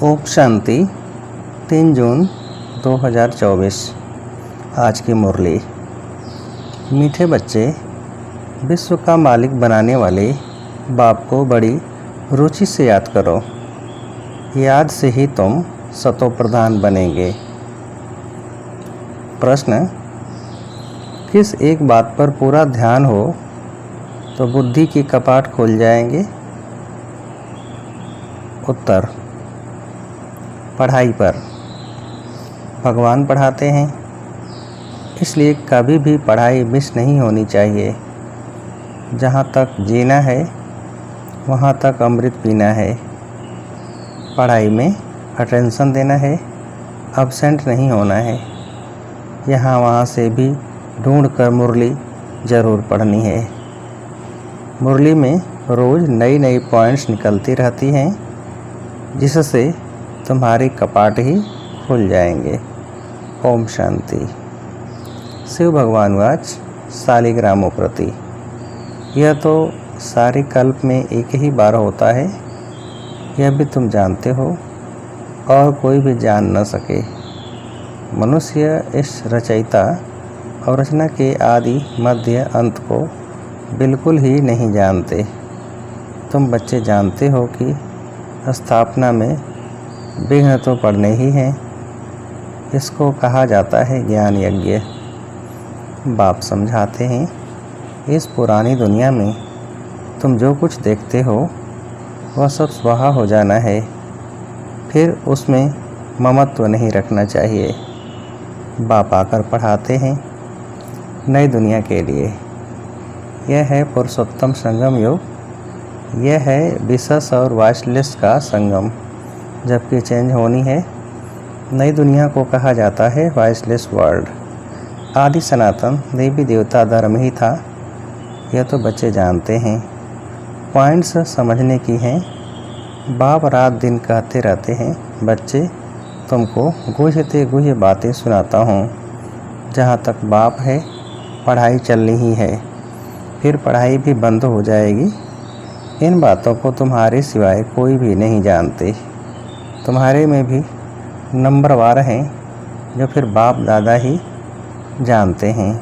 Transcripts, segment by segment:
ओम शांति 3 जून 2024। आज की मुरली। मीठे बच्चे, विश्व का मालिक बनाने वाले बाप को बड़ी रुचि से याद करो। याद से ही तुम सतो प्रधान बनेंगे। प्रश्न: किस एक बात पर पूरा ध्यान हो तो बुद्धि के कपाट खुल जाएंगे? उत्तर: पढ़ाई पर। भगवान पढ़ाते हैं, इसलिए कभी भी पढ़ाई मिस नहीं होनी चाहिए। जहाँ तक जीना है वहाँ तक अमृत पीना है। पढ़ाई में अटेंशन देना है, अब्सेंट नहीं होना है। यहाँ वहाँ से भी ढूंढ कर मुरली ज़रूर पढ़नी है। मुरली में रोज़ नई नई पॉइंट्स निकलती रहती हैं, जिससे तुम्हारे कपाट ही खुल जाएंगे। ओम शांति। शिव भगवान वाच शालिग्रामों प्रति। यह तो सारे कल्प में एक ही बार होता है, यह भी तुम जानते हो और कोई भी जान न सके। मनुष्य इस रचयिता और रचना के आदि मध्य अंत को बिल्कुल ही नहीं जानते। तुम बच्चे जानते हो कि स्थापना में विघ्न तो पड़ने ही हैं। इसको कहा जाता है ज्ञान यज्ञ। बाप समझाते हैं, इस पुरानी दुनिया में तुम जो कुछ देखते हो वह सब स्वाहा हो जाना है। फिर उसमें ममत्व नहीं रखना चाहिए। बाप आकर पढ़ाते हैं नई दुनिया के लिए। यह है पुरुषोत्तम संगम योग। यह है विशस और वाइसलेस का संगम। जबकि चेंज होनी है, नई दुनिया को कहा जाता है वाइसलेस वर्ल्ड। आदि सनातन देवी देवता धर्म ही था, यह तो बच्चे जानते हैं। पॉइंट्स समझने की हैं। बाप रात दिन कहते रहते हैं, बच्चे तुमको गुह्यते गुह्य बातें सुनाता हूँ। जहाँ तक बाप है पढ़ाई चलनी ही है, फिर पढ़ाई भी बंद हो जाएगी। इन बातों को तुम्हारे सिवाय कोई भी नहीं जानते। तुम्हारे में भी नंबरवार हैं जो फिर बाप दादा ही जानते हैं।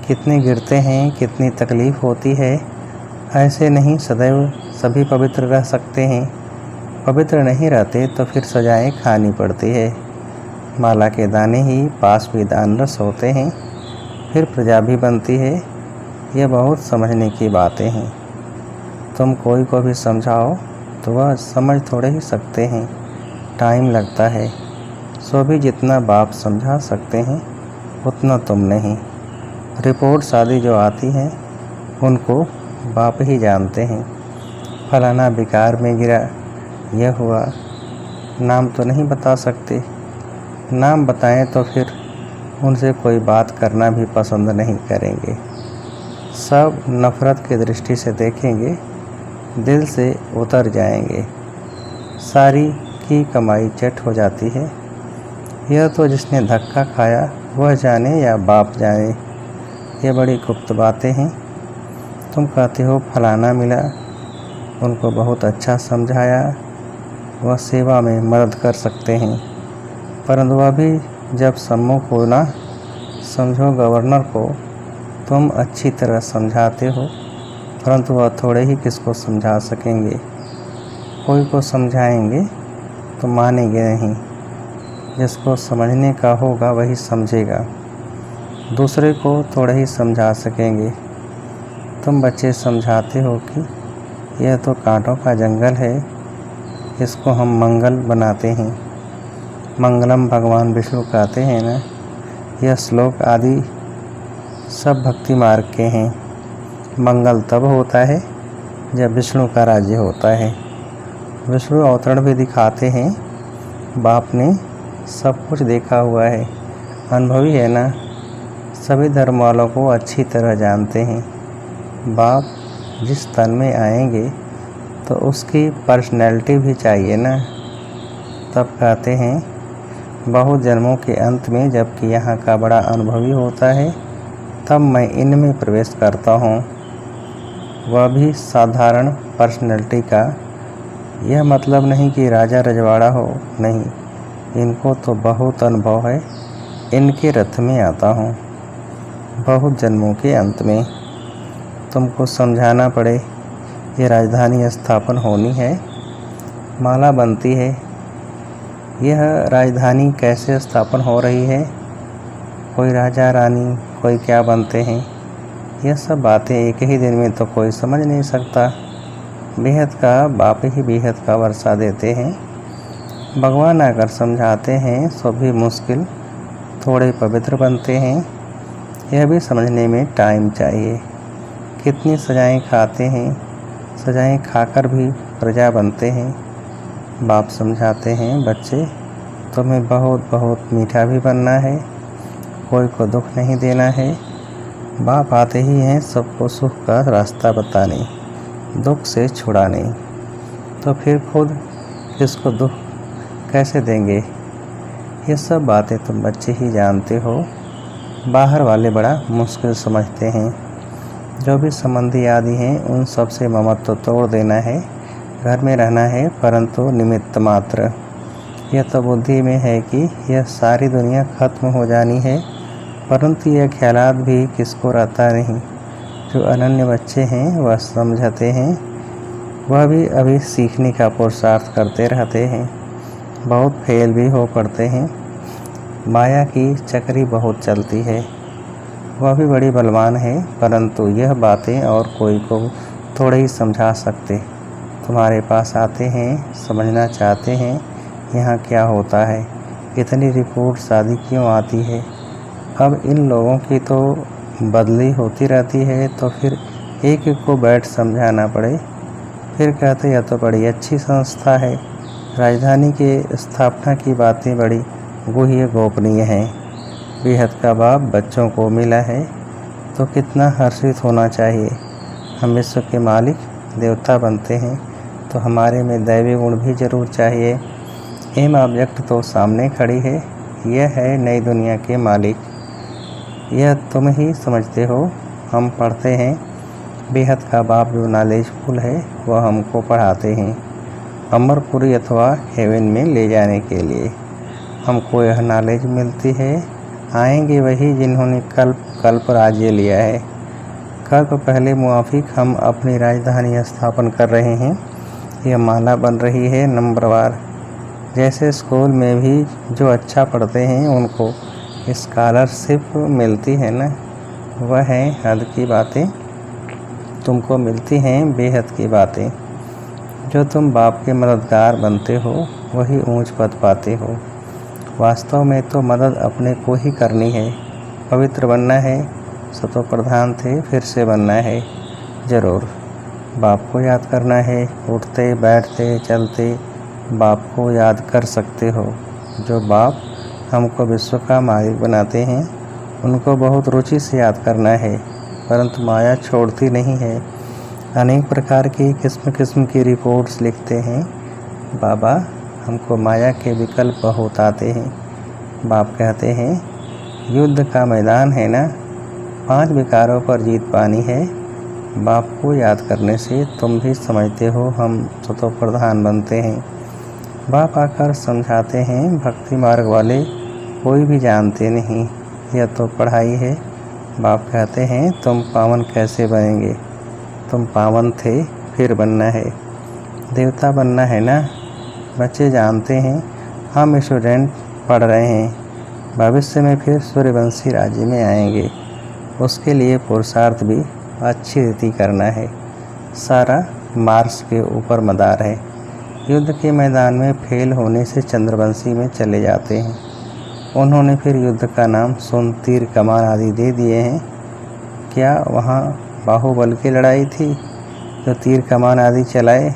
कितने गिरते हैं, कितनी तकलीफ़ होती है। ऐसे नहीं सदैव सभी पवित्र रह सकते हैं। पवित्र नहीं रहते तो फिर सजाएं खानी पड़ती है। माला के दाने ही पास भी दान रस होते हैं, फिर प्रजा भी बनती है। यह बहुत समझने की बातें हैं। तुम कोई को भी समझाओ तो वह समझ थोड़े ही सकते हैं, टाइम लगता है। सो भी जितना बाप समझा सकते हैं उतना तुम नहीं। रिपोर्ट शादी जो आती हैं उनको बाप ही जानते हैं। फलाना बेकार में गिरा, यह हुआ। नाम तो नहीं बता सकते। नाम बताएं तो फिर उनसे कोई बात करना भी पसंद नहीं करेंगे। सब नफ़रत की दृष्टि से देखेंगे, दिल से उतर जाएंगे। सारी की कमाई चट हो जाती है। यह तो जिसने धक्का खाया वह जाने या बाप जाने। ये बड़ी गुप्त बातें हैं। तुम कहते हो फलाना मिला, उनको बहुत अच्छा समझाया, वह सेवा में मदद कर सकते हैं, परंतु वह भी जब सम्मुख हो ना, समझो गवर्नर को तुम अच्छी तरह समझाते हो, परंतु वह थोड़े ही किसको समझा सकेंगे। कोई को समझाएंगे तो मानेंगे नहीं। जिसको समझने का होगा वही समझेगा, दूसरे को थोड़ा ही समझा सकेंगे। तुम बच्चे समझाते हो कि यह तो कांटों का जंगल है, इसको हम मंगल बनाते हैं। मंगलम भगवान विष्णु कहते हैं ना। यह श्लोक आदि सब भक्ति मार्ग के हैं। मंगल तब होता है जब विष्णु का राज्य होता है। विष्णु अवतरण भी दिखाते हैं। बाप ने सब कुछ देखा हुआ है, अनुभवी है ना। सभी धर्म वालों को अच्छी तरह जानते हैं। बाप जिस तन में आएंगे तो उसकी पर्सनैलिटी भी चाहिए ना। तब कहते हैं बहुत जन्मों के अंत में, जबकि यहाँ का बड़ा अनुभवी होता है, तब मैं इनमें प्रवेश करता हूँ। वह भी साधारण पर्सनैलिटी का, यह मतलब नहीं कि राजा रजवाड़ा हो, नहीं, इनको तो बहुत अनुभव है। इनके रथ में आता हूँ बहुत जन्मों के अंत में। तुमको समझाना पड़े ये राजधानी स्थापन होनी है, माला बनती है। यह राजधानी कैसे स्थापन हो रही है, कोई राजा रानी कोई क्या बनते हैं, यह सब बातें एक ही दिन में तो कोई समझ नहीं सकता। बेहद का बाप ही बेहद का वर्षा देते हैं। भगवान आकर समझाते हैं सो भी मुश्किल थोड़े पवित्र बनते हैं। यह भी समझने में टाइम चाहिए। कितनी सजाएं खाते हैं, सजाएं खाकर भी प्रजा बनते हैं। बाप समझाते हैं बच्चे तुम्हें बहुत बहुत मीठा भी बनना है, कोई को दुख नहीं देना है। बाप आते ही हैं सबको सुख का रास्ता बताने, दुख से छुड़ाने। तो फिर खुद किसको दुख कैसे देंगे, ये सब बातें तुम बच्चे ही जानते हो। बाहर वाले बड़ा मुश्किल समझते हैं। जो भी संबंधी आदि हैं उन सब से ममत्व तोड़ देना है, घर में रहना है परंतु निमित्त मात्र। यह तो बुद्धि में है कि यह सारी दुनिया खत्म हो जानी है, परंतु यह ख्यालात भी किसको रहता नहीं। जो अनन्य बच्चे हैं वह समझते हैं, वह भी अभी सीखने का पुरुषार्थ करते रहते हैं, बहुत फेल भी हो पड़ते हैं। माया की चक्री बहुत चलती है, वह भी बड़ी बलवान है, परंतु यह बातें और कोई को थोड़े ही समझा सकते। तुम्हारे पास आते हैं, समझना चाहते हैं यहाँ क्या होता है, इतनी रिपोर्ट शादी क्यों आती है। अब इन लोगों की तो बदली होती रहती है, तो फिर एक एक को बैठ समझाना पड़े। फिर कहते यह तो बड़ी अच्छी संस्था है, राजधानी के स्थापना की बातें बड़ी गुह्य गोपनीय हैं। बेहद का बाप बच्चों को मिला है तो कितना हर्षित होना चाहिए। हम विश्व के मालिक देवता बनते हैं तो हमारे में दैवी गुण भी जरूर चाहिए। एम ऑब्जेक्ट तो सामने खड़ी है, यह है नई दुनिया के मालिक। यह तुम ही समझते हो। हम पढ़ते हैं, बेहद का बाप जो नॉलेजफुल है वह हमको पढ़ाते हैं अमरपुरी अथवा हेवन में ले जाने के लिए। हमको यह नॉलेज मिलती है, आएंगे वही जिन्होंने कल्प राज्य लिया है। कल्प पहले मुआफिक हम अपनी राजधानी स्थापन कर रहे हैं। यह माला बन रही है नंबरवार। जैसे स्कूल में भी जो अच्छा पढ़ते हैं उनको स्कॉलरशिप मिलती है ना, वह है हद की बातें। तुमको मिलती हैं बेहद की बातें। जो तुम बाप के मददगार बनते हो वही ऊंच पद पाते हो। वास्तव में तो मदद अपने को ही करनी है। पवित्र बनना है, सतो प्रधान थे फिर से बनना है ज़रूर। बाप को याद करना है, उठते बैठते चलते बाप को याद कर सकते हो। जो बाप हमको विश्व का मालिक बनाते हैं उनको बहुत रुचि से याद करना है, परंतु माया छोड़ती नहीं है। अनेक प्रकार की किस्म किस्म की रिपोर्ट्स लिखते हैं। बाबा हमको माया के विकल्प बहुत आते हैं। बाप कहते हैं युद्ध का मैदान है ना, 5 विकारों पर जीत पानी है। बाप को याद करने से तुम भी समझते हो हम सतो प्रधान बनते हैं। बाप आकर समझाते हैं भक्ति मार्ग वाले कोई भी जानते नहीं, यह तो पढ़ाई है। बाप कहते हैं तुम पावन कैसे बनेंगे, तुम पावन थे फिर बनना है, देवता बनना है ना। बच्चे जानते हैं हम स्टूडेंट पढ़ रहे हैं, भविष्य में फिर सूर्यवंशी राज्य में आएंगे। उसके लिए पुरुषार्थ भी अच्छी रीति करना है। सारा मार्स के ऊपर मदार है। युद्ध के मैदान में फेल होने से चंद्रवंशी में चले जाते हैं। उन्होंने फिर युद्ध का नाम सुन तीर कमान आदि दे दिए हैं। क्या वहाँ बाहुबल की लड़ाई थी जो तीर कमान आदि चलाए?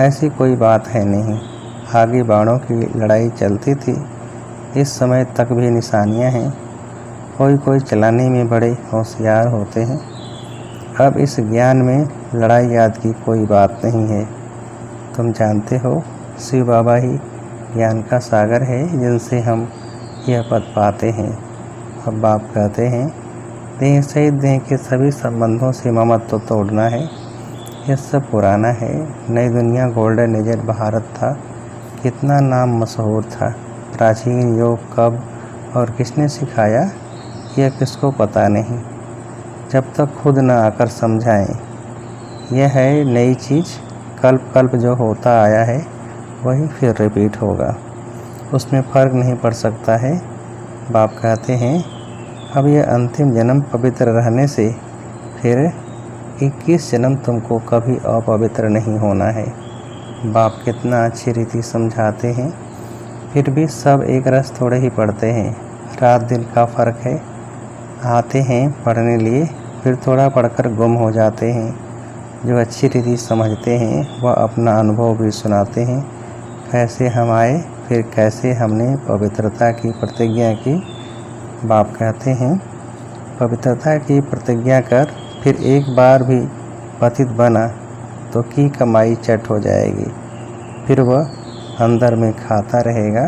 ऐसी कोई बात है नहीं। आगे बाणों की लड़ाई चलती थी। इस समय तक भी निशानियाँ हैं। कोई कोई चलाने में बड़े होशियार होते हैं। अब इस ज्ञान में लड़ाई याद की कोई बात नहीं है। तुम जानते हो शिव बाबा ही ज्ञान का सागर है जिनसे हम यह पद पाते हैं। अब बाप कहते हैं देह सहित देह के सभी संबंधों से ममत्व तोड़ना है। यह सब पुराना है। नई दुनिया गोल्डन एज भारत था, कितना नाम मशहूर था। प्राचीन योग कब और किसने सिखाया, यह किसको पता नहीं, जब तक खुद न आकर समझाएं। यह है नई चीज़, कल्प कल्प जो होता आया है वही फिर रिपीट होगा, उसमें फ़र्क नहीं पड़ सकता है। बाप कहते हैं अब यह अंतिम जन्म पवित्र रहने से फिर 21 जन्म तुमको कभी अपवित्र नहीं होना है। बाप कितना अच्छी रीति समझाते हैं, फिर भी सब एक रस थोड़े ही पढ़ते हैं। रात दिन का फ़र्क है। आते हैं पढ़ने लिए, फिर थोड़ा पढ़कर गुम हो जाते हैं। जो अच्छी रीति समझते हैं वह अपना अनुभव भी सुनाते हैं, कैसे हम आए, फिर कैसे हमने पवित्रता की प्रतिज्ञा की। बाप कहते हैं पवित्रता की प्रतिज्ञा कर, फिर एक बार भी पतित बना तो की कमाई चट हो जाएगी, फिर वह अंदर में खाता रहेगा।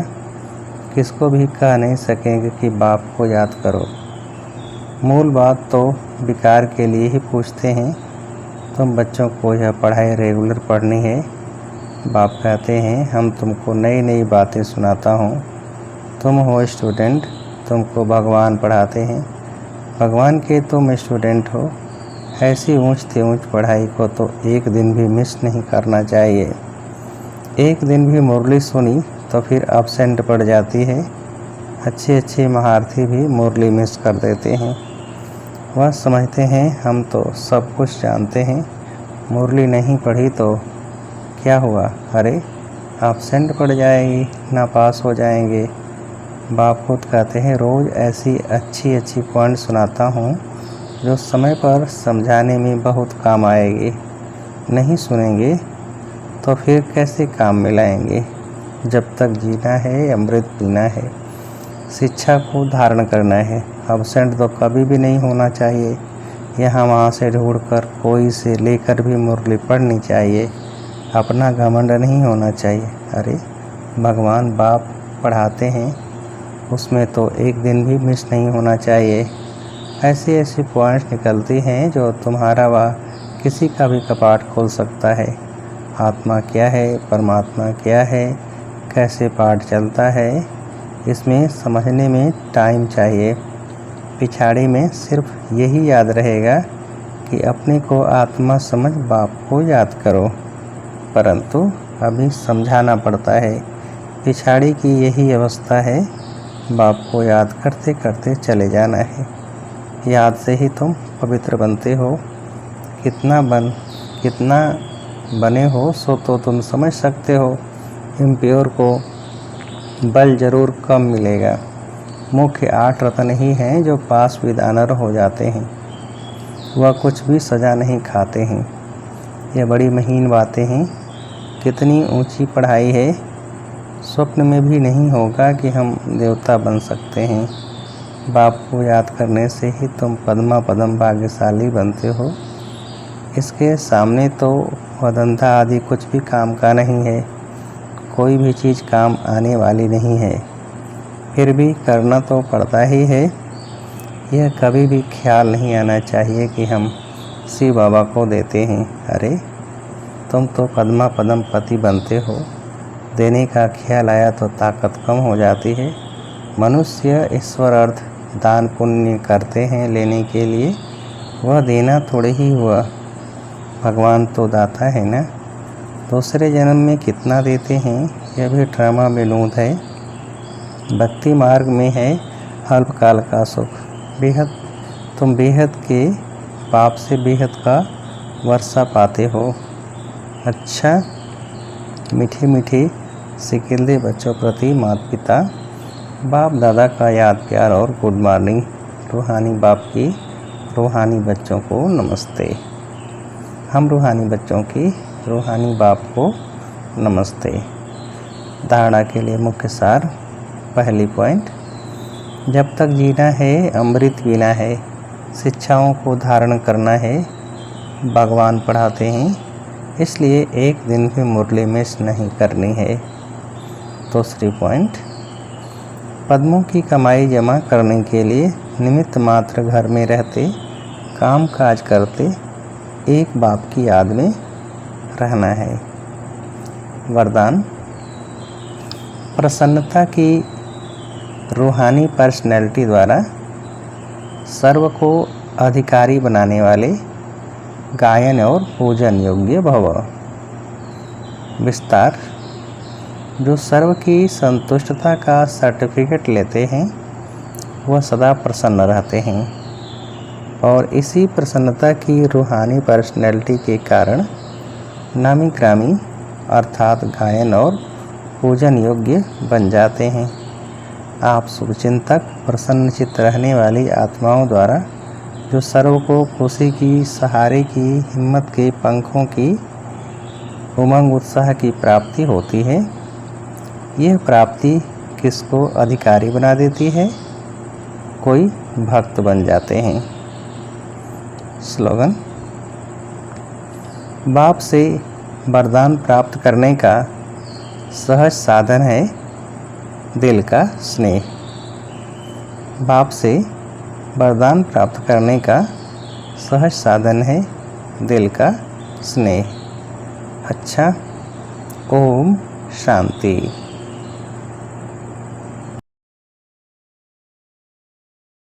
किसको भी कह नहीं सकेंगे कि बाप को याद करो। मूल बात तो विकार के लिए ही पूछते हैं, तुम बच्चों को यह पढ़ाई रेगुलर पढ़नी है। बाप कहते हैं हम तुमको नई नई बातें सुनाता हूँ, तुम हो स्टूडेंट, तुमको भगवान पढ़ाते हैं, भगवान के तुम स्टूडेंट हो। ऐसी ऊंच से ऊंच पढ़ाई को तो एक दिन भी मिस नहीं करना चाहिए। एक दिन भी मुरली सुनी तो फिर एब्सेंट पड़ जाती है। अच्छे अच्छे महारथी भी मुरली मिस कर देते हैं। वह समझते हैं हम तो सब कुछ जानते हैं, मुरली नहीं पढ़ी तो क्या हुआ, अरे एब्सेंट पड़ जाएगी, ना पास हो जाएंगे। बाप खुद कहते हैं रोज़ ऐसी अच्छी अच्छी पॉइंट सुनाता हूँ जो समय पर समझाने में बहुत काम आएगी। नहीं सुनेंगे तो फिर कैसे काम मिलाएंगे। जब तक जीना है अमृत पीना है, शिक्षा को धारण करना है। एब्सेंट तो कभी भी नहीं होना चाहिए। यहाँ वहाँ से ढूंढकर कोई से लेकर भी मुरली पढ़नी चाहिए। अपना घमंड नहीं होना चाहिए। अरे भगवान बाप पढ़ाते हैं, उसमें तो एक दिन भी मिस नहीं होना चाहिए। ऐसी ऐसी पॉइंट्स निकलती हैं जो तुम्हारा व किसी का भी कपाट खोल सकता है। आत्मा क्या है, परमात्मा क्या है, कैसे पाठ चलता है, इसमें समझने में टाइम चाहिए। पिछाड़ी में सिर्फ यही याद रहेगा कि अपने को आत्मा समझ बाप को याद करो, परंतु अभी समझाना पड़ता है। पिछाड़ी की यही अवस्था है, बाप को याद करते करते चले जाना है। याद से ही तुम पवित्र बनते हो। कितना बने हो सो तो तुम समझ सकते हो। इम्प्योर को बल जरूर कम मिलेगा। मुख्य 8 रत्न ही हैं जो पास विदानर हो जाते हैं, वह कुछ भी सजा नहीं खाते हैं। यह बड़ी महीन बातें हैं। कितनी ऊंची पढ़ाई है, स्वप्न में भी नहीं होगा कि हम देवता बन सकते हैं। बाप को याद करने से ही तुम पद्मा पदम भाग्यशाली बनते हो। इसके सामने तो वदंता आदि कुछ भी काम का नहीं है। कोई भी चीज़ काम आने वाली नहीं है, फिर भी करना तो पड़ता ही है। यह कभी भी ख्याल नहीं आना चाहिए कि हम शिव बाबा को देते हैं। अरे तुम तो पद्मा पदम पति बनते हो। देने का ख्याल आया तो ताकत कम हो जाती है। मनुष्य ईश्वर अर्थ दान पुण्य करते हैं लेने के लिए, वह देना थोड़े ही हुआ। भगवान तो दाता है ना। दूसरे जन्म में कितना देते हैं यह भी ड्रामा विनोद है। भक्ति मार्ग में है अल्पकाल का सुख। तुम बेहद के पाप से बेहद का वर्षा पाते हो। अच्छा, मीठे मीठे सिकिंदे बच्चों प्रति माता पिता बाप दादा का याद प्यार और गुड मॉर्निंग। रूहानी बाप की रूहानी बच्चों को नमस्ते। हम रूहानी बच्चों की रूहानी बाप को नमस्ते। धारणा के लिए मुख्य सार। पहली पॉइंट, जब तक जीना है अमृत पीना है, शिक्षाओं को धारण करना है। भगवान पढ़ाते हैं, इसलिए एक दिन भी मुरली मिस नहीं करनी है। दूसरी पॉइंट, पद्मों की कमाई जमा करने के लिए निमित्त मात्र घर में रहते, काम काज करते, एक बाप की याद में रहना है। वरदान: प्रसन्नता की रूहानी पर्सनैलिटी द्वारा सर्व को अधिकारी बनाने वाले गायन और पूजन योग्य भव। विस्तार: जो सर्व की संतुष्टता का सर्टिफिकेट लेते हैं वह सदा प्रसन्न रहते हैं और इसी प्रसन्नता की रूहानी पर्सनैलिटी के कारण नामी ग्रामी अर्थात गायन और पूजन योग्य बन जाते हैं। आप शुभचिंतक प्रसन्नचित्त रहने वाली आत्माओं द्वारा जो सर्व को खुशी की, सहारे की, हिम्मत के पंखों की, उमंग उत्साह की प्राप्ति होती है। यह प्राप्ति किसको अधिकारी बना देती है? कोई भक्त बन जाते हैं। स्लोगन: बाप से वरदान प्राप्त करने का सहज साधन है दिल का स्नेह। बाप से वरदान प्राप्त करने का सहज साधन है दिल का स्नेह। अच्छा, ओम शांति।